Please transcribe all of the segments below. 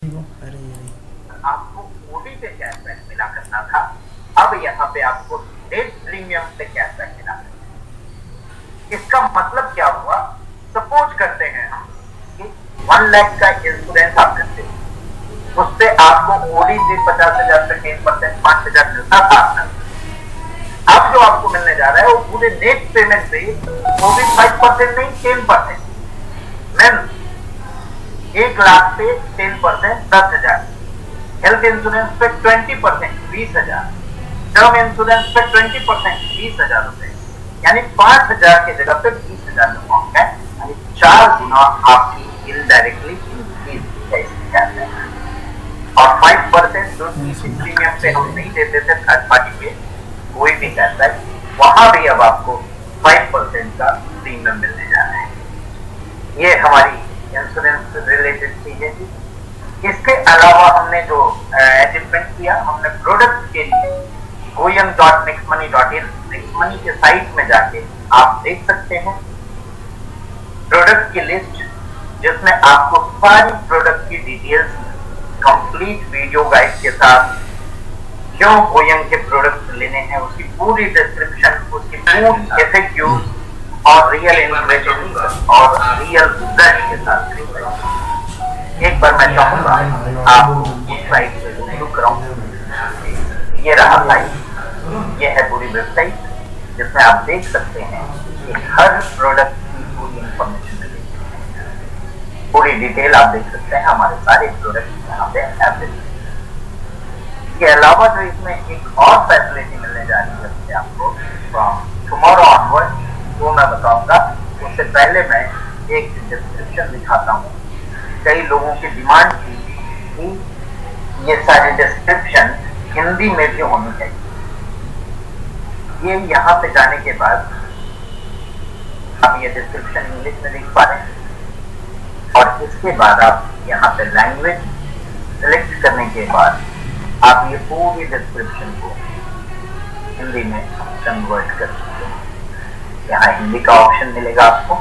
अरे आपको ओडी पे कैशबैक मिला करना था, अब यहाँ पे आपको नेट प्रीमियम पे कैशबैक मिला करना। इसका मतलब क्या हुआ? सपोज करते हैं हम कि 1 लाख का इंश्योरेंस आप करते हैं, उस पे आपको ओडी से 50,000 से 10% 5,000 मिलता था। अब जो आपको मिलने जा रहा है वो पूरे नेट पेमेंट पे, वो भी 5% नहीं 10%। मैम 1 लाख पे 10% 10,000, हेल्थ इंश्योरेंस पे 20% 20,000, टर्म इंश्योरेंस पे 20% 20,000 रुपए, यानी 5,000 की जगह पे 20,000 अमाउंट है, यानी 4 गुना आपकी इनडायरेक्टली इंक्रीज है। और 5% जो प्रीमियम पे हम नहीं देते थे थर्ड पार्टी पे कोई भी कहता है, वहां भी अब आपको 5% का प्रीमियम मिलने जा रहा है। ये हमारी इंश्योरेंस रिलेटेड चीजें थी। इसके अलावा हमने जो अचीवमेंट किया, हमने प्रोडक्ट के लिए goyam.nextmoney.in नेक्स्टमनी के साइट में जाके आप देख सकते हैं प्रोडक्ट की लिस्ट, जिसमें आपको सारी प्रोडक्ट की डिटेल्स कंप्लीट वीडियो गाइड के साथ, क्यों गोयम के प्रोडक्ट लेने हैं उसकी पूरी डिस्क्रिप्शन, उसकी पूरी FAQs और रियल इन्फॉर्मेशन और रियल रिजल्ट के साथ। एक बार मैं चाहूंगा आपको उस साइट से शुरू कराऊं। ये रहा साइट, ये है पूरी वेबसाइट, जिसमें आप देख सकते हैं कि हर प्रोडक्ट की पूरी इंफॉर्मेशन मिलेगी, पूरी डिटेल आप देख सकते हैं। हमारे सारे प्रोडक्ट यहाँ पे अवेलेबल। इसके अलावा जो इसमें एक और फैसिलिटी मिलने जा रही है आपको फ्रॉम टुमारो ऑनवर्ड, वो मैं बताऊंगा। उससे पहले मैं एक डिस्क्रिप्शन दिखाता हूँ। कई लोगों की डिमांड थी कि ये सारी डिस्क्रिप्शन हिंदी में भी होनी चाहिए। ये यहाँ पे जाने के बाद आप ये डिस्क्रिप्शन इंग्लिश में देख पा रहे हैं, और इसके बाद आप यहाँ पे लैंग्वेज सिलेक्ट करने के बाद आप ये पूरी डिस्क्रिप्शन को हिंदी में कन्वर्ट कर सकते हैं। यहाँ हिंदी का ऑप्शन मिलेगा आपको,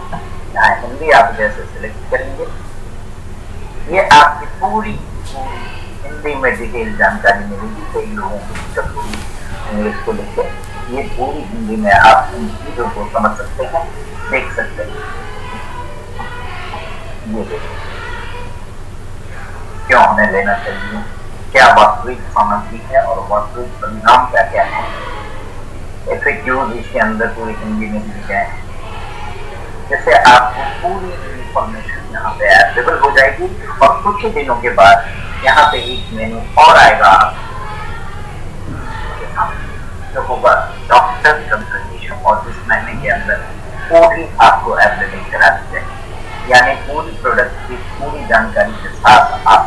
यहाँ हिंदी आप जैसे सिलेक्ट करेंगे, ये आपकी पूरी हिंदी में डिटेल जानकारी मिलेगी। कई लोगों को दिक्कत होगी इंग्लिश को लेकर, ये पूरी हिंदी में आप इन चीजों को समझ सकते हैं, देख सकते हैं। ये देखिए क्यों हमें लेना चाहिए, क्या वास्तविक सामग्री है और वास्तविक परिणाम क्या क्या है। FAQs इसके अंदर पूरी हिंदी में दी गए हैं, जिससे आपको पूरी इंफॉर्मेशन यहाँ पे अवेलेबल हो जाएगी। और कुछ ही दिनों के बाद यहाँ पे एक मेनू और आएगा जो होगा डॉक्टर कंसल्टेशन, और इस महीने के अंदर पूरी आपको अवेलेबल करा दी जाएगी, यानी पूरी प्रोडक्ट की पूरी जानकारी के साथ आप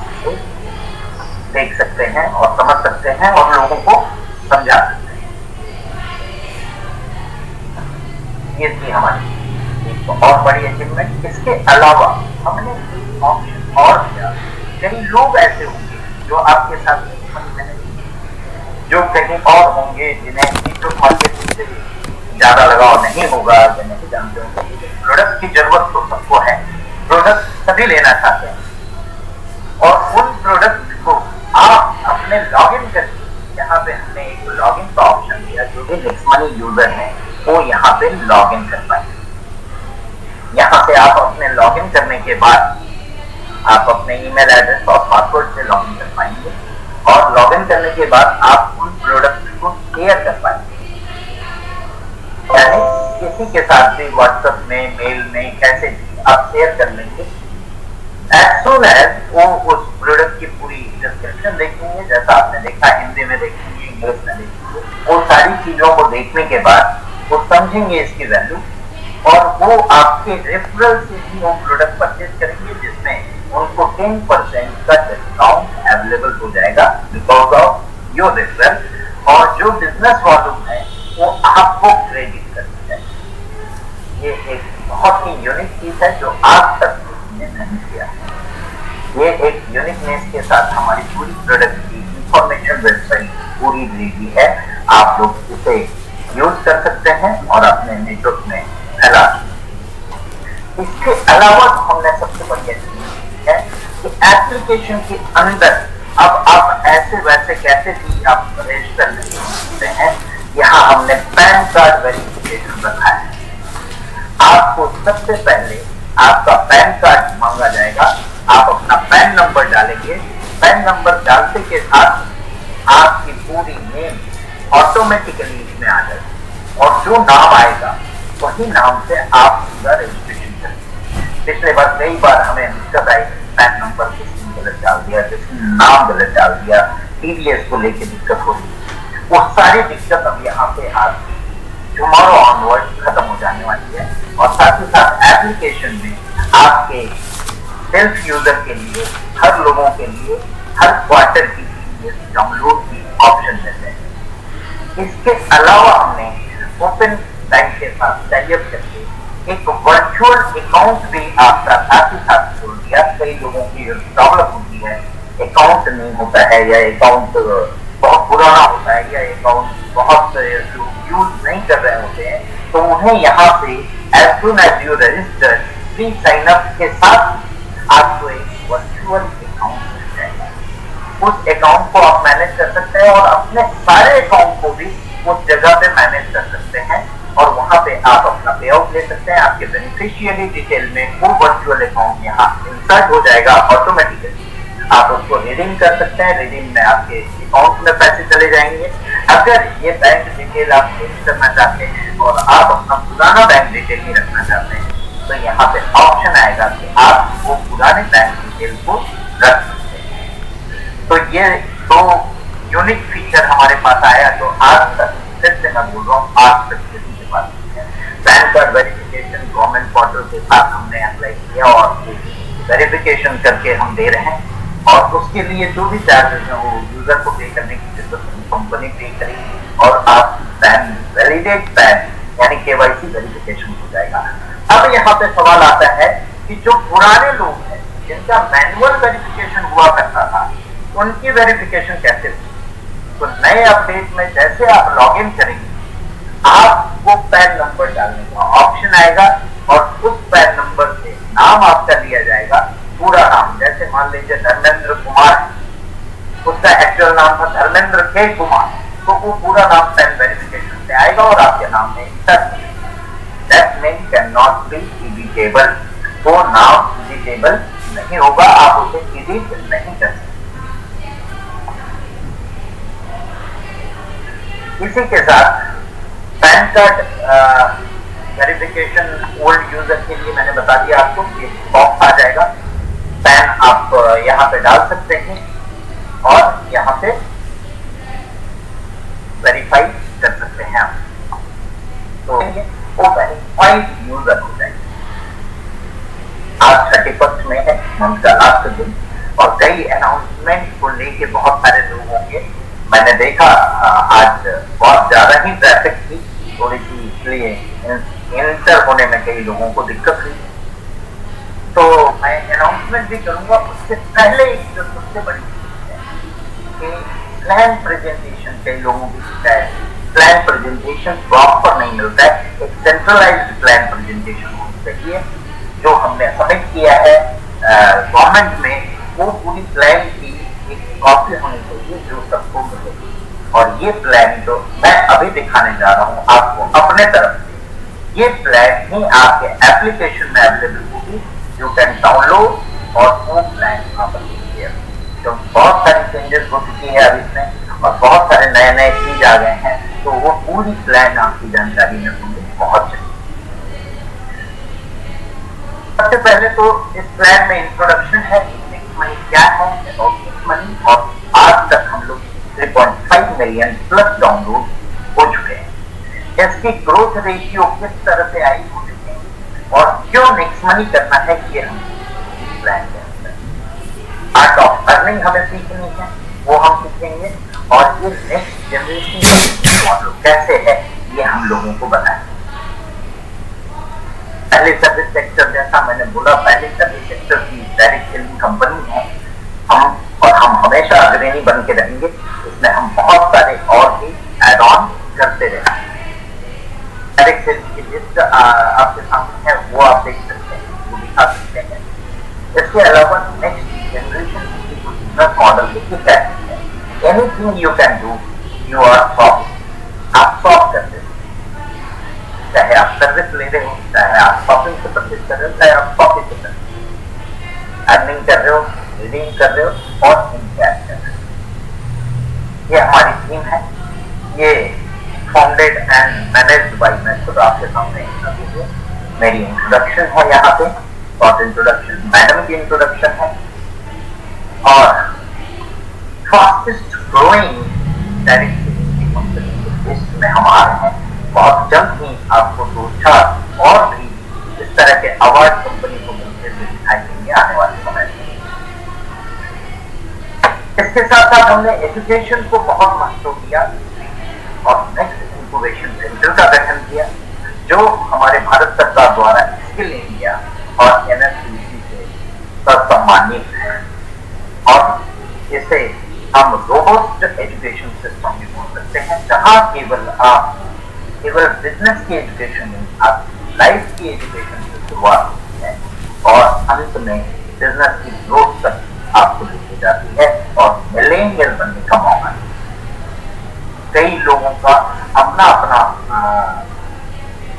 देख सकते हैं और समझ सकते हैं और लोगों को समझा सकते हैं। ये थी हमारी एक तो और बड़ी अचीवमेंट। इसके अलावा हमने एक ऑप्शन और दिया। कई लोग ऐसे होंगे जो आपके साथ नहीं, जो कहीं और होंगे जिन्हें नेटवर्क मार्केटिंग से ज्यादा लगाव नहीं होगा, या नहीं जानते होंगे। प्रोडक्ट की जरूरत तो सबको है, प्रोडक्ट सभी लेना चाहते हैं, और उन प्रोडक्ट को आप अपने लॉगिन करके, यहाँ पे हमने एक लॉगिन का ऑप्शन दिया, जो भी नेक्स्टमनी यूजर है वो यहाँ पे लॉगिन कर पाएंगे। यहाँ से आप अपने लॉगिन करने के बाद आप अपने ईमेल एड्रेस और पासवर्ड से लॉगिन कर पाएंगे, और लॉगिन करने के बाद आप उन प्रोडक्ट को शेयर कर पाएंगे, यानी किसी के साथ भी व्हाट्सएप में, मेल में, कैसे भी आप शेयर कर लेंगे। एज सुन एज वो उस प्रोडक्ट की पूरी डिस्क्रिप्शन देखेंगे, जैसा आपने देखा हिंदी में देखेंगे, इंग्लिश में देखेंगे, वो सारी चीजों को देखने के बाद वो समझेंगे इसकी वैल्यू, और वो आपके रेफरल से भी वो प्रोडक्ट परचेज करेंगे, जिसमें उनको 10% का डिस्काउंट अवेलेबल हो जाएगा बिकॉज ऑफ योर रेफरल, और जो बिजनेस वॉल्यूम है वो आपको क्रेडिट करनी चाहिए। ये एक बहुत ही यूनिक चीज है जो आज तक किसी ने नहीं किया। ये एक यूनिकनेस के साथ हमारी पूरी प्रोडक्ट की इंफॉर्मेशन वेबसाइट पूरी रेडी है। आप लोग इसे यूज कर सकते हैं और अपने नेटवर्क में फैला। इसके अलावा हमने सबसे बढ़िया चीज है कि एप्लीकेशन के अंदर अब आप ऐसे वैसे कैसे भी आप रजिस्टर नहीं सकते हैं। यहाँ हमने पैन कार्ड वेरिफिकेशन रखा है। आपको सबसे पहले आपका पैन कार्ड मांगा जाएगा, आप अपना पैन नंबर डालेंगे। पैन नंबर डालते के साथ आपकी पूरी नेम ऑटोमेटिकली इसमें आ जाएगी और जो नाम आएगा वही नाम से आप पूरा रजिस्ट्रेशन करेंगे। पिछले बार कई बार हमें दिक्कत आई, पैन नंबर किसी गलत डाल दिया, किसी नाम गलत डाल दिया, टीडीएस को लेके दिक्कत हो रही। वो सारी दिक्कत अब यहाँ पे आपकी टुमारो ऑनवर्ड खत्म हो जाने वाली है। और साथ ही साथ एप्लीकेशन में आपके सेल्फ यूजर के लिए, हर लोगों के लिए हर क्वार्टर की डाउनलोड की ऑप्शन देते हैं। इसके अलावा हमने ओपन बैंक के साथ टाइप करके एक वर्चुअल अकाउंट भी आपका साथ ही साथ खोल दिया। कई लोगों की प्रॉब्लम होती है, अकाउंट नहीं होता है या अकाउंट बहुत पुराना होता है या अकाउंट बहुत यूज नहीं कर रहे होते हैं, तो उन्हें यहाँ से as soon as you register free sign up के साथ आपको एक वर्चुअल अकाउंट मिल जाएगा। उस अकाउंट को आप मैनेज कर सकते हैं और अपने सारे अकाउंट को भी उस जगह पे मैनेज कर सकते हैं और वहां पे आप अपना पे आउट ले सकते हैं। आपके बेनिफिशियरी डिटेल में वो वर्चुअल अकाउंट यहाँ इंसर्ट हो जाएगा ऑटोमेटिकली। आप उसको रिडीम कर सकते हैं, रिडीम में आपके अकाउंट में पैसे चले जाएंगे। अगर ये बैंक डिटेल आप चेंज करना चाहते हैं और आप अपना पुराना बैंक डिटेल नहीं रखना चाहते हैं, तो यहाँ पे ऑप्शन आएगा कि आप वो पुराने बैंक डिटेल को रख सकते हैं। तो ये दो यूनिक फीचर हमारे पास आया जो आज तक, फिर से मैं बोल रहा हूँ, आज तक किसी के पास नहीं है। Pan card verification government portal के साथ हमने अप्लाई किया और वेरिफिकेशन करके हम दे रहे हैं और उसके लिए जो भी चार्जेस है वो यूजर को पे करने की जरूरत नहीं, कंपनी पे करेगी और आप पैन वैलिडेट पैन यानी केवाईसी वेरिफिकेशन हो जाएगा। अब यहाँ पे सवाल आता है कि जो पुराने लोग हैं जिनका मैनुअल वेरिफिकेशन हुआ करता था, उनकी वेरिफिकेशन कैसे होगी? तो नए अपडेट में जैसे आप लॉग इन करेंगे, आपको पैन नंबर डालने का ऑप्शन आएगा और उस पैन नंबर से नाम आपका लिया जाएगा, पूरा नाम। जैसे मान लीजिए धर्मेंद्र कुमार, उसका एक्चुअल नाम था धर्मेंद्र के कुमार, तो वो पूरा नाम पैन वेरिफिकेशन से आएगा और आपके नाम में that name can not be editable. वो नाम एडिटेबल नहीं होगा, आप उसे एडिट नहीं कर सकते। इसी के साथ pan card verification old user के लिए मैंने बता दिया आपको, ये बॉक्स आ जाएगा। पैन आप यहाँ पे डाल सकते हैं और यहाँ पे वेरीफाई कर सकते हैं आप, तो वो वेरीफाइड यूजर हो जाएंगे। आज 31 में है, मंथ का लास्ट दिन, और कई अनाउंसमेंट को लेके बहुत सारे लोगों के मैंने देखा आज बहुत ज्यादा ही ट्रैफिक थी थोड़ी सी, इसलिए इंटर होने में कई लोगों को दिक्कत हुई। तो मैं अनाउंसमेंट भी करूंगा। उससे पहले एक जो सबसे बड़ी चीज है कि प्लान प्रेजेंटेशन, कई लोगों की शिकायत, प्लान प्रेजेंटेशन प्रॉपर नहीं मिलता है। एक सेंट्रलाइज्ड प्लान प्रेजेंटेशन होनी चाहिए जो हमने सबमिट किया है गवर्नमेंट में, वो पूरी प्लान की एक कॉपी होनी चाहिए जो सबको मिलेगी। और ये प्लान जो मैं अभी दिखाने जा रहा हूँ आपको अपने तरफ से, ये प्लान ही आपके एप्लीकेशन में अवेलेबल होगी। यू कैन डाउनलोड और वो प्लान यहाँ पर देखिए, तो बहुत सारी चेंजेस हो चुकी है अब इसमें और बहुत सारे नए नए चीज आ गए हैं, तो वो पूरी प्लान आपकी जानकारी में पहुंच जाएगी। सबसे पहले तो इस प्लान में इंट्रोडक्शन है, नेक्स्ट मनी क्या है और नेक्स्ट मनी, और आज तक हम लोग 3.5 मिलियन प्लस डाउनलोड हो चुके हैं। इसकी ग्रोथ रेशियो किस तरह से आई हो चुकी है और क्यों नेक्स्ट मनी करना है, ये हम प्लान के अंदर आर्ट ऑफ अर्निंग हमें सीखनी है, वो हम सीखेंगे। और ये नेक्स्ट जनरेशन मॉडल कैसे है ये हम लोगों को बताएंगे। पहले सर्विस सेक्टर, जैसा मैंने बोला, पहले सर्विस सेक्टर की डायरेक्ट सेलिंग कंपनी है हम, और हम हमेशा अग्रणी बन के रहेंगे। इसमें हम बहुत सारे और भी एड ऑन करते रहेंगे। डायरेक्ट सेलिंग की लिस्ट आपके सामने है, वो आप देख सकते हैं, वो दिखा सकते हैं। इसके अलावा नेक्स्ट जनरेशन मॉडल देखिए कैसे है। Anything you can do, you are soft, आप सॉफ्ट करते हो, चाहे आप सर्विस ले रहे हो, चाहे आप शॉपिंग से परचेज कर रहे हो, चाहे आप शॉपिंग से कर रहे हो, अर्निंग कर रहे हो, रीडिंग कर रहे हो और इनकैश कर रहे हो। ये हमारी टीम है, ये फाउंडेड एंड मैनेज्ड बाय मैं खुद आपके सामने मेरी इंट्रोडक्शन है यहाँ पे, शॉर्ट इंट्रोडक्शन, मैडम की इंट्रोडक्शन है और फास्टेस्ट ग्रोइंग डायरेक्टली कंपनी के लिस्ट में हम आ रहे हैं। बहुत जल्द ही आपको 2-4 और भी इस तरह के अवार्ड कंपनी को मिलते हुए दिखाई देंगे आने वाले समय में। इसके साथ साथ हमने एजुकेशन को बहुत महत्व दिया और नेक्स्ट इंक्यूबेशन सेंटर का गठन किया, जो हमारे भारत सरकार द्वारा स्किल इंडिया और एनएसडीसी से सम्मानित है और इसे हम रोबोस्ट एजुकेशन सिस्टम भी बोल सकते हैं, जहां केवल बिजनेस की एजुकेशन नहीं, आप लाइफ की एजुकेशन से शुरुआत होती है और अंत में बिजनेस की ग्रोथ तक आपको लेके जाती है और मिलेनियल बनने का मौका है। कई लोगों का अपना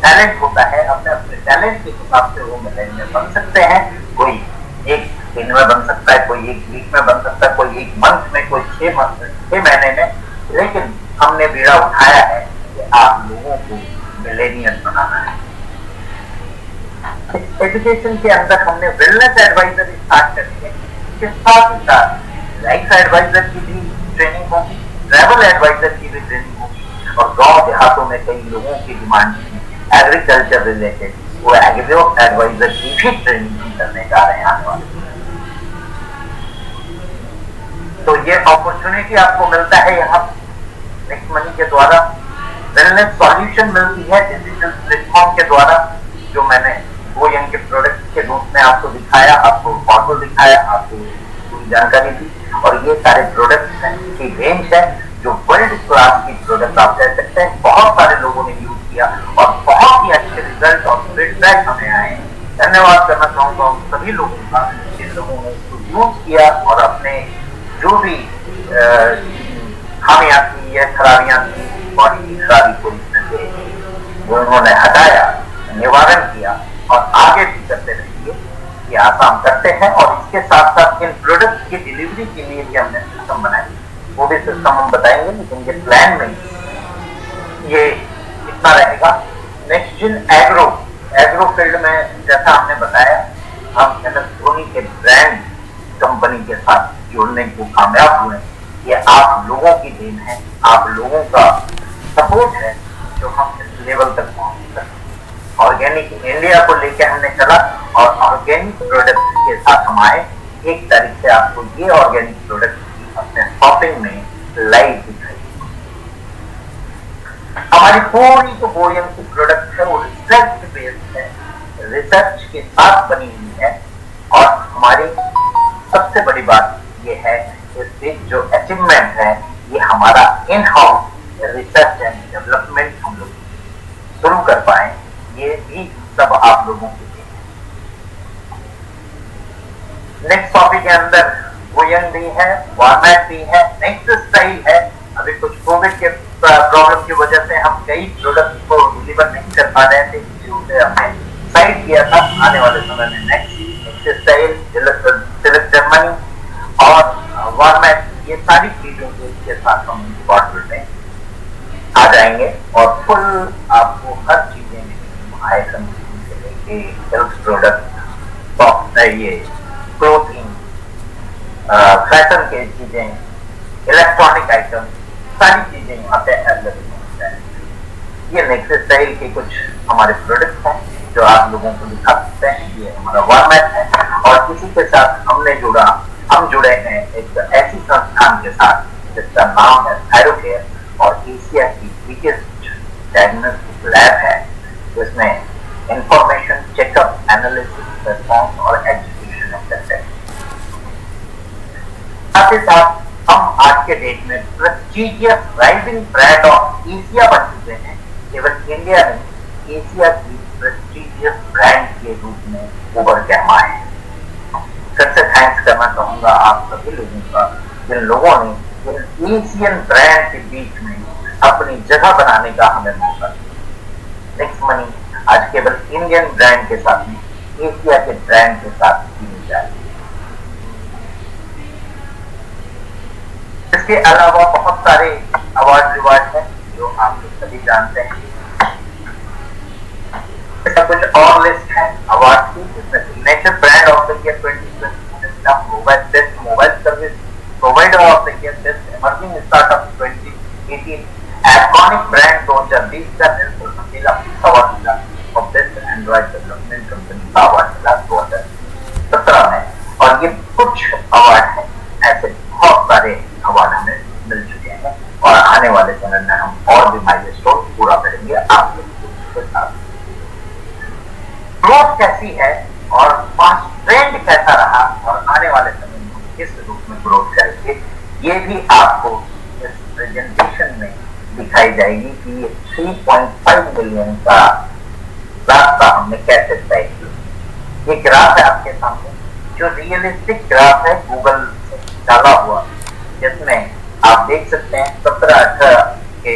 टैलेंट होता है, अपने अपने टैलेंट के हिसाब से वो मिलेनियल बन सकते हैं। कोई एक दिन में बन सकता है, कोई एक वीक में बन सकता है, कोई एक मंथ में, कोई 6 महीने में, लेकिन हमने बीड़ा उठाया है कि आप लोगों को मिलेनियल बनाना है। एजुकेशन के अंदर हमने वेलनेस एडवाइजर स्टार्ट कर दिया, इसके साथ ही साथ लाइफ एडवाइजर की भी ट्रेनिंग होगी, ट्रैवल एडवाइजर की भी ट्रेनिंग होगी और गांव देहातों में कई लोगों की डिमांड एग्रीकल्चर रिलेटेड, वो एग्रो एडवाइजर की भी ट्रेनिंग करने जा रहे हैं आने वाले। तो ये अपॉर्चुनिटी आपको मिलता है यहाँ नेक्स्ट मनी के द्वारा। वेलनेस सॉल्यूशन मिलती है डिजिटल प्लेटफॉर्म के द्वारा, जो मैंने गोयंग के प्रोडक्ट के रूप में आपको दिखाया, आपको फोटो दिखाया, आपको पूरी जानकारी दी और ये सारे प्रोडक्ट्स हैं की रेंज है जो वर्ल्ड क्लास की प्रोडक्ट आप कह सकते हैं। बहुत सारे लोगों ने यूज किया और बहुत ही अच्छे रिजल्ट और फीडबैक हमें आए। धन्यवाद करना चाहूंगा उन सभी लोगों का जिन लोगों ने इसको यूज किया और अपने जो भी खामियां थी या खराबियां थी, बॉडी की खराबी को इसमें से वो उन्होंने हटाया, निवारण किया और आगे भी करते रहिए, ये आसान करते हैं। और इसके साथ साथ इन प्रोडक्ट की डिलीवरी के लिए भी हमने सिस्टम बनाए, वो भी सिस्टम हम बताएंगे, लेकिन ये प्लान में ये इतना रहेगा। नेक्स्ट जिन एग्रो फील्ड में जैसा हमने बताया, हम MS धोनी के ब्रांड कंपनी के साथ जुड़ने को कामयाब हुए। ये आप लोगों की देन है, आप लोगों का सपोर्ट है जो हम इस लेवल तक पहुंच सके। ऑर्गेनिक इंडिया को लेकर हमने चला और ऑर्गेनिक प्रोडक्ट के साथ हम आए। 1 तारीख से आपको ये ऑर्गेनिक प्रोडक्ट अपने शॉपिंग में लाइव दिखाई। हमारी पूरी जो गोयंग की प्रोडक्ट है वो रिसर्च बेस्ड है, रिसर्च के साथ बनी हुई है और हमारी सबसे बड़ी बात ये है इसकी जो अचीवमेंट है, ये हमारा in house research and development हम लोग शुरू कर पाए, ये भी सब आप लोगों के लिए। नेक्स्ट टॉपिक के अंदर गोयंग भी है, वॉर्मेट भी है, नेक्स्ट स्टाइल है। अभी कुछ कोविड के प्रॉब्लम की वजह से हम कई प्रोडक्ट को डिलीवर नहीं कर पा रहे थे, इसलिए हमने साइड किया था। आने वाले समय में नेक्स्ट स्टाइल, सिविक जर्मनी और वॉर्मेट, ये सारी चीजों के साथ हम स्पॉट में आ जाएंगे और फुल आपको हर चीजें आइटम से लेके हेल्थ प्रोडक्ट, ये क्लोथिंग, फैशन के चीजें, इलेक्ट्रॉनिक आइटम, सारी चीजें यहाँ पे अवेलेबल हो जाएंगी। ये नेक्स्ट स्टाइल के कुछ हमारे प्रोडक्ट्स हैं जो आप लोगों को दिखा सकते हैं। ये हमारा वॉर्मेट है और इसी के साथ हम जुड़े हैं एक ऐसी संस्थान के साथ जिसका नाम है थायरोकेयर और एशिया की बिगेस्ट डायग्नोस्टिक लैब है, जिसमें इंफॉर्मेशन, चेकअप, एनालिसिस, रिस्पॉन्स और एजुकेशन है। साथ ही साथ हम आज के डेट में prestigious rising brand of Asia बन चुके हैं। केवल इंडिया नहीं, एशिया की प्रेस्टीजियस ब्रांड के रूप में उभर के हम आए। फिर से थैंक्स करना चाहूंगा आप सभी लोगों का जिन लोगों ने इन एशियन ब्रांड के बीच में अपनी जगह बनाने का हमें मौका दिया। नेक्स्ट मनी आज केवल इंडियन ब्रांड के साथ नहीं, एशिया के ब्रांड के साथ की जाए। इसके अलावा बहुत सारे अवार्ड रिवार्ड हैं जो आप लोग सभी जानते हैं। ऐसा कुछ और लिस्ट है अवार्ड की, जिसमें signature brand of the year 2020, mobile best mobile service provider of the year, best emerging startup 2018, iconic brand 2020 का नेल्सन मंडेला पीस अवार्ड मिला और बेस्ट एंड्रॉइड डेवलपमेंट कंपनी का अवार्ड मिला 2017 में। और ये कुछ अवार्ड है, ऐसे बहुत सारे अवार्ड हमें मिल चुके हैं और आने वाले समय में हम और भी माइलस्टोन पूरा करेंगे आप लोगों के साथ। ग्रोथ कैसी है और पास्ट ट्रेंड कैसा रहा और आने वाले समय में किस रूप में ग्रोथ करेंगे, ये भी आपको इस प्रेजेंटेशन में दिखाई जाएगी कि ये 3.5 मिलियन का रास्ता हमने कैसे तय किया। ये ग्राफ है आपके सामने, जो रियलिस्टिक ग्राफ है गूगल से डाला हुआ, जिसमें आप देख सकते हैं 17-18 के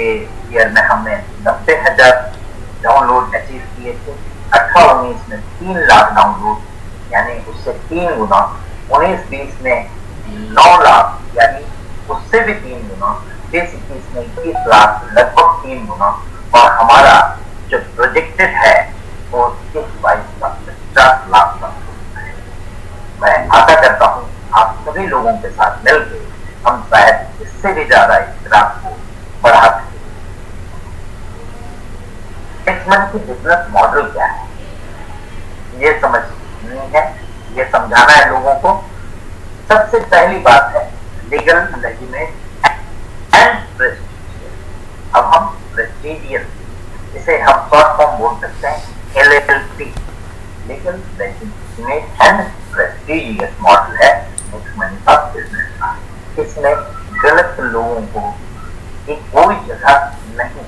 ईयर में हमने 90,000 डाउनलोड अचीव किए थे, 18-19 में 3 लाख डाउनलोड, यानी उससे 3 गुना, 19-20 में 9 लाख, यानी उससे भी 3 गुना, 20-21 में 21 लाख, लगभग 3 गुना, और हमारा जो प्रोजेक्टेड है वो 22 लाख 50 लाख का है। मैं आशा करता हूँ आप सभी लोगों के साथ मिलकर हम शायद इससे भी ज्यादा इस ग्राफ को बढ़ा सकें। की बिजनेस मॉडल क्या है ये समझनी है, ये समझाना है लोगों को। सबसे पहली बात है लीगल, लेजिटिमेट एंड प्रेस्टिजियस। अब हम प्रेस्टिजियस, इसे हम शॉर्ट फॉर्म बोल सकते हैं LLP, legal, legitimate and prestigious model है नेक्स्ट मनी का बिजनेस का। इसमें गलत लोगों को कोई जगह नहीं,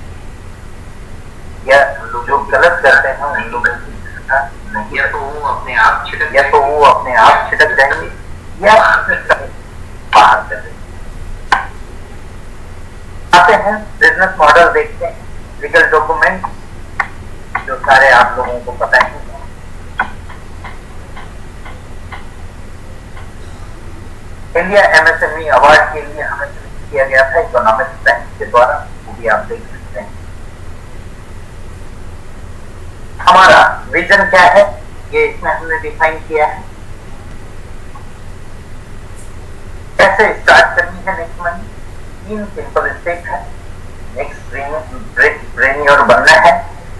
या जो गलत करते हैं उन लोगों की जगह नहीं, या तो वो अपने आप छिटक जाएंगे या बाहर कर देंगे। आते हैं बिजनेस मॉडल देखते हैं। लीगल डॉक्यूमेंट जो सारे आप लोगों को पता है, इंडिया MSME अवार्ड के लिए हमें सिलेक्ट किया गया था इकोनॉमिक टाइम्स के द्वारा, वो भी आप देख सकते हैं। हमारा विजन क्या है ये इसमें हमने डिफाइन किया है, कैसे स्टार्ट करनी है नेक्स्ट मनी। 3 सिंपल स्टेप है, नेक्स्ट ट्रेनियर बनना है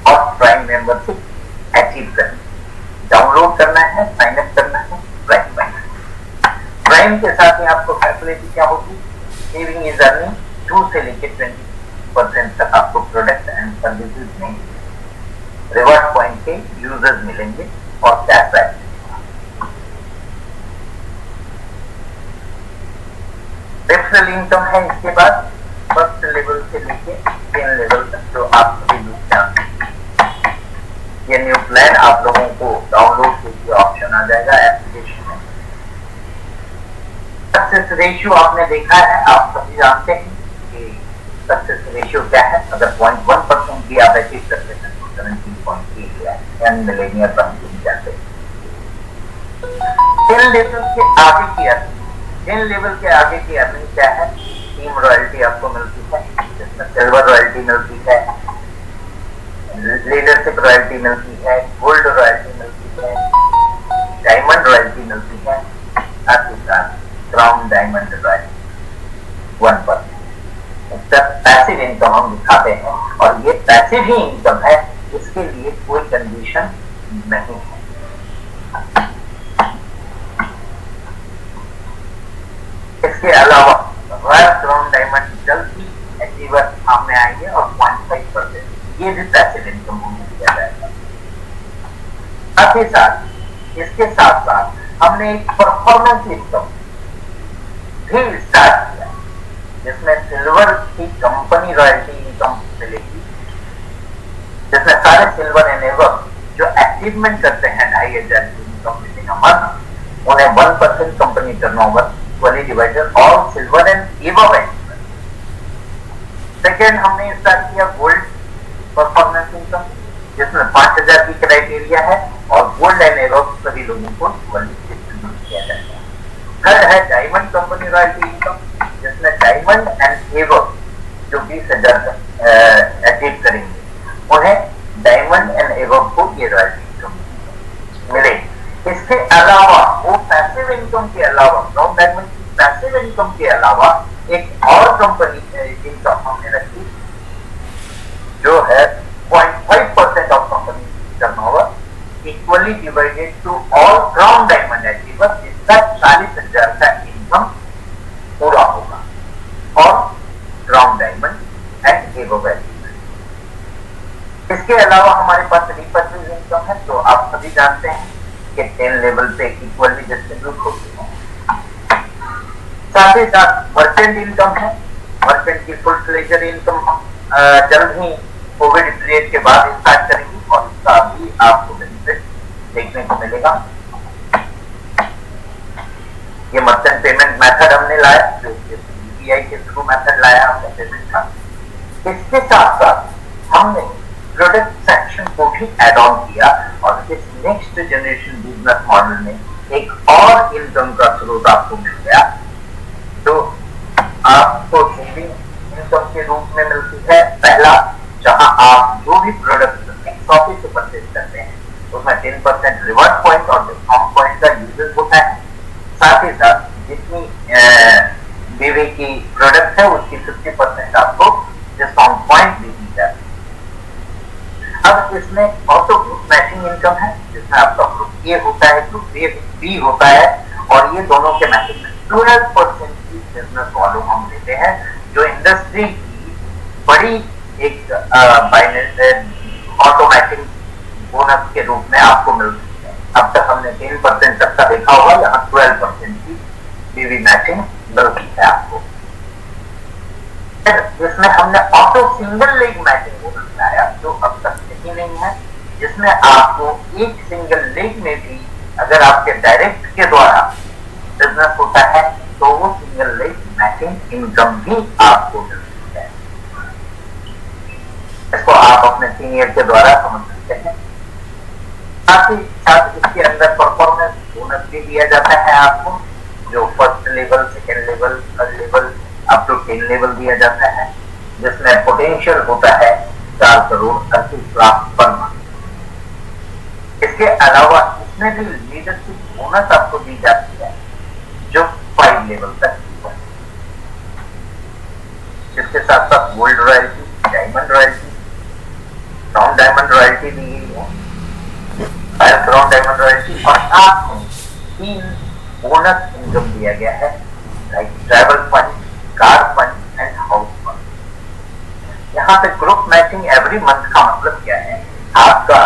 और प्राइम मेंबरशिप अचीव करनी, डाउनलोड करना है, साइन अप करना है, प्राइम बनना है। प्राइम के साथ ही आपको फैसिलिटी क्या होगी, सेविंग इज अर्निंग 2 से लेकर 20% तक आपको प्रोडक्ट एंड सर्विसेज में रिवॉर्ड पॉइंट के यूजर्स मिलेंगे और कैशबैक। रेफरल इनकम है इसके बाद फर्स्ट लेवल से लेके 10 लेवल तक, जो आप सभी लोग जानते हैं। ये न्यू प्लान आप लोगों को डाउनलोड के लिए ऑप्शन आ जाएगा एप्लीकेशन में। सक्सेस रेशियो आपने देखा है, आप सभी जानते हैं कि सक्सेस रेशियो क्या है। अगर 0.1% भी आप अचीव करते हैं तो 17.8 है, मिलेनियर बन जाते हैं। 10 लेवल के आगे की अर्निंग, 10 लेवल के आगे की अर्निंग क्या है, टीम रॉयल्टी आपको मिलती है, जिसमें सिल्वर रॉयल्टी मिलती है, लीडरशिप रॉयल्टी मिलती है, गोल्ड रॉयल्टी मिलती है, डायमंड रॉयल्टी मिलती है, साथ ही साथ crown diamond royalty 1%। Passive income हम दिखाते हैं और ये पैसिव ही इनकम है, इसके लिए कोई कंडीशन नहीं है। इसके अलावा रॉयल क्राउन डायमंड जल्द ही अचीवर सामने आएंगे और 0.5% ये भी पैसिव इनकम हमें दिया जाएगा। साथ ही साथ इसके साथ साथ हमने एक परफॉर्मेंस इनकम भी स्टार्ट किया, जिसमें सिल्वर की कंपनी रॉयल्टी इनकम मिलेगी, जिसमें सारे सिल्वर एनेबल जो अचीवमेंट करते हैं 2500 की इनकम मिलेगा मंथ, उन्हें 1% company turnover equally divided all silver and above element. Second हमने स्टार्ट किया गोल्ड परफॉर्मेंस इनकम, जिसमें 5000 की क्राइटेरिया है और गोल्ड एंड एबव सभी लोगों को इक्वली डिस्ट्रीब्यूट किया जाएगा। थर्ड है डायमंड कंपनी रॉयल्टी इनकम, जिसमें डायमंड एंड एबव जो 20,000 अचीव करेंगे उन्हें डायमंड एंड एबव को ये रॉयल्टी इनकम मिले। इसके अलावा वो पैसिव इनकम के अलावा, नॉन डायमंड की पैसिव इनकम के अलावा एक और कंपनी इनकम हमने रखी जो है 0.5% of company turnover equally divided to all crown diamond achievers, जिसका 40,000 का इनकम पूरा होगा और crown diamond and above element. इसके अलावा हमारे पास रिपर्चेज इनकम है, तो आप सभी जानते हैं कि 10 लेवल पे इक्वली डिस्ट्रीब्यूट होती है। साथ ही साथ मर्चेंट इनकम है, मर्चेंट की फुल फ्लेजर इनकम जल्द ही कोविड पीरियड के बाद स्टार्ट करेंगे और इसका भी आपको बेनिफिट देखने को मिलेगा। ये मर्चेंट पेमेंट मेथड हमने लाया, जो यूपीआई के थ्रू मेथड लाया हमने पेमेंट का। इसके साथ साथ हमने प्रोडक्ट सेक्शन को भी एड ऑन किया और इस नेक्स्ट जनरेशन बिजनेस मॉडल में एक और इनकम का स्रोत आपको मिल गया, जो आपको सेविंग इनकम के रूप में मिलती है। पहला, जहां आप जो भी प्रोडक्ट शॉपिंग से परचेज करते हैं उसमें 10% रिवर्स पॉइंट और डिस्काउंट पॉइंट का यूजेस होता है। साथ ही साथ जितनी बीवी की प्रोडक्ट है उसकी 50% आपको डिस्काउंट पॉइंट भी दी जाती है। अब इसमें ऑटो ग्रुप मैचिंग इनकम है, जिसमें आपका ग्रुप ए होता है, ग्रुप बी होता है और ये दोनों के मैचिंग में 12% की बिजनेस वॉल्यूम हम देते हैं, जो इंडस्ट्री की बड़ी एक ऑटोमेटिक बोनस के रूप में आपको मिलती है। अब तक हमने 10% तक का देखा होगा, यहाँ 12% की बीवी मैचिंग मिलती है आपको। इसमें हमने auto single leg matching bonus लाया, जो अब तक ही नहीं है, जिसमें आपको एक सिंगल लेग में भी अगर आपके डायरेक्ट के द्वारा बिजनेस होता है तो वो सिंगल लेग मैचिंग इनकम भी आपको मिलती है। इसको आप अपने सीनियर के द्वारा समझ सकते हैं। साथ ही साथ इसके अंदर परफॉर्मेंस बोनस भी दिया जाता है आपको, जो first level, second level, third level up to 10 level दिया जाता है, जिसमें पोटेंशियल होता है 4,38,00,000 पर मंथ। इसके अलावा इसमें भी लीडरशिप बोनस आपको दी जाती है, जो 5 लेवल तक दी जाती है। इसके साथ साथ gold royalty, diamond royalty, crown diamond royalty दी गई है, क्राउन डायमंड रॉयल्टी और साथ में 3 बोनस इनकम दिया गया है, like travel fund, car fund and house fund. यहाँ पे ग्रुप मैचिंग एवरी मंथ का मतलब क्या है, आपका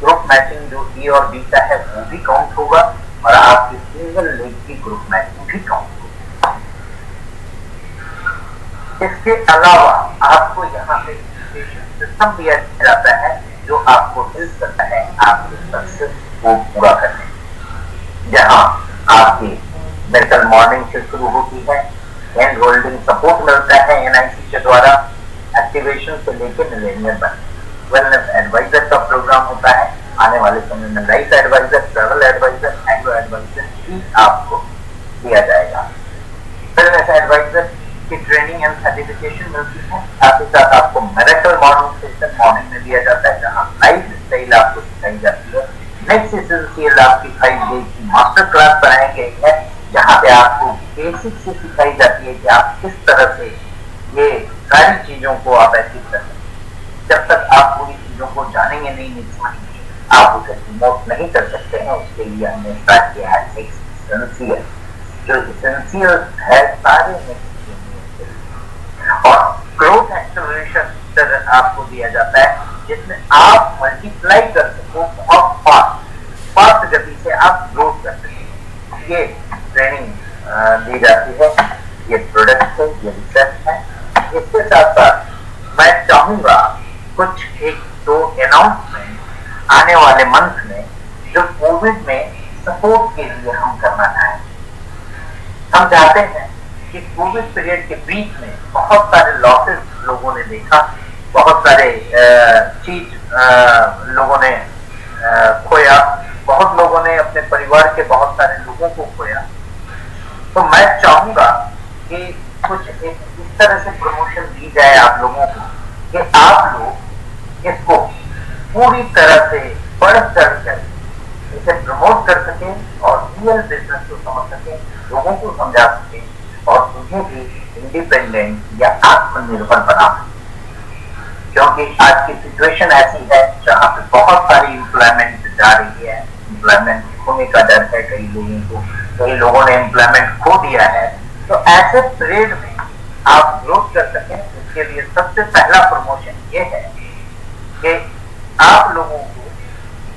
ग्रुप मैचिंग जो ए और बी का है वो भी काउंट होगा और आपकी सिंगल लेग की ग्रुप मैचिंग भी काउंट होगा। इसके अलावा आपको यहाँ पे सिस्टम दिया जाता है जो आपको हेल्प करता है आपके सक्सेस को पूरा करने में, जहाँ आपकी मेडिकल मॉर्निंग से शुरू होती है, हैंड होल्डिंग सपोर्ट मिलता है एनआईसी के द्वारा, एक्टिवेशन से लेकर मिलेनियर तक, वेलनेस एडवाइजर का प्रोग्राम होता है, आने वाले समय में life adviser, travel adviser, agro adviser भी आपको दिया जाएगा। वेलनेस एडवाइजर की ट्रेनिंग एंड सर्टिफिकेशन मिलती है। साथ ही साथ आपको मेडिकल मॉर्निंग सेशन मॉर्निंग में दिया जाता है, जहाँ लाइफ स्टाइल आपको सिखाई जाती है। नेक्स्ट एसेंशियल आपकी 5 डे की मास्टर क्लास बनाई गई है, जहाँ पे आपको बेसिक से सिखाई जाती है कि आप किस तरह से ये सारी चीजों को आप अचीव कर सकते हैं। जब तक आप पूरी चीजों को जानेंगे नहीं समझेंगे, आप उसे प्रमोट नहीं कर सकते हैं। उसके लिए हमने स्टार्ट किया है एसेंशियल, जो एसेंशियल है सारे और ग्रोथ एक्सेलरेशन आपको दिया जाता है, जिसमें आप मल्टीप्लाई कर सको बहुत फास्ट गति से आप ग्रोथ कर सकें। ये ट्रेनिंग दी जाती है, ये प्रोडक्ट है, ये रिसर्च है। इसके साथ साथ मैं चाहूंगा कुछ 1-2 अनाउंसमेंट आने वाले मंथ में जो कोविड में सपोर्ट के लिए हम करना चाहें। हम हम चाहते हैं कि कोविड पीरियड के बीच में बहुत सारे लॉसेस लोगों ने देखा, बहुत सारे चीज लोगों ने खोया, बहुत लोगों ने अपने परिवार के बहुत सारे लोगों को खोया। तो मैं चाहूंगा कि कुछ इस तरह से प्रमोशन दी जाए आप लोगों को कि आप लोग इसको पूरी तरह से बढ़ चढ़ कर इसे प्रमोट कर सकें और रियल बिजनेस को समझ सकें, लोगों को समझा सकें और उन्हें भी इंडिपेंडेंट या आत्मनिर्भर बना सकें। क्योंकि आज की सिचुएशन ऐसी है जहां पे बहुत सारी एम्प्लॉयमेंट जा रही है, एम्प्लॉयमेंट खोने का डर है कई लोगों को, कई लोगों ने एम्प्लॉयमेंट खो दिया है। तो ऐसे पीरियड में आप ग्रोथ कर सकें, उसके लिए सबसे पहला प्रमोशन ये है कि आप लोगों को